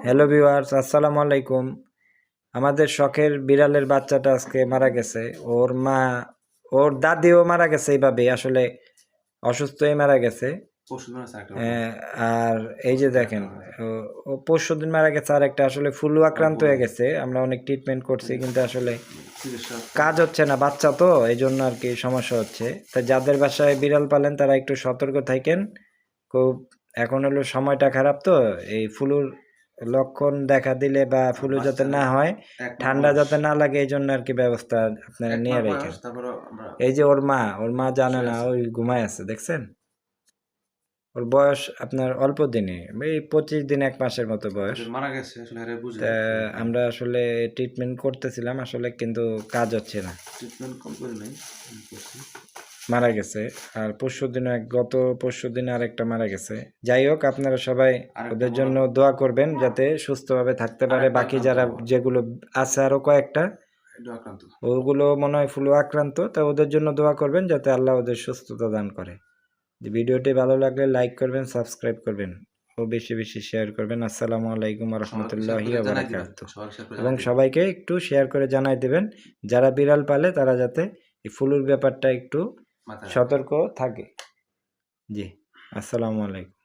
Hello viewers, আসসালামু আলাইকুম। আমাদের শখের বিড়ালের বাচ্চাটা আজকে মারা গেছে। ওর দাদিও মারা গেছে এইভাবে, আসলে অসুস্থই মারা গেছে। আর এই যে দেখেন, ও পরশুদিন মারা গেছে। আর একটা আসলে ফুলু আক্রান্ত হয়ে গেছে। আমরা অনেক ট্রিটমেন্ট করছি, কিন্তু আসলে কাজ হচ্ছে না, বাচ্চা তো এই জন্য আর কি সমস্যা হচ্ছে। তাই যাদের বাসায় বিড়াল পালেন তারা একটু সতর্ক থাকেন। খুব এখন হলো সময়টা খারাপ, তো এই ফ্লুর লক্ষণ দেখা দিলে বা ফ্লু যাতে না হয়, ঠান্ডা যাতে না লাগে, এই জন্য আর কি ব্যবস্থা আপনারা নিয়ে রাখেন। এই যে ওর মা জানে না, ওই ঘুমায় আছে, দেখছেন? ওর বয়স আপনার অল্প দিনে, এই 25 দিন 1 মাসের মতো বয়স। মারা গেছে আসলে আমরা আসলে ট্রিটমেন্ট করতেছিলাম আসলে, কিন্তু কাজ হচ্ছে না, ট্রিটমেন্ট কম করে নাই, মারা গেছে। আর গত পরশু দিনে আরেকটা মারা গেছে। যাই হোক, আপনারা সবাই ওদের জন্য দোয়া করবেন যাতে সুস্থভাবে থাকতে পারে। বাকি যারা যেগুলো আছে আরো কয়েকটা, ওগুলো মনে হয় ফ্লু আক্রান্ত, তা ওদের জন্য দোয়া করবেন যাতে আল্লাহ ওদের সুস্থতা দান করে। ভিডিওটি ভালো লাগলে লাইক করবেন, সাবস্ক্রাইব করবেন ও বেশি বেশি শেয়ার করবেন। আসসালামু আলাইকুম ওয়া রাহমাতুল্লাহি ওয়া বারাকাতুহু। এবং সবাইকে একটু শেয়ার করে জানাই দেবেন যারা বিড়াল পালে তারা যাতে এই ফ্লুর ব্যাপারটা একটু সতর্ক থাকে। জি, আসসালামু আলাইকুম।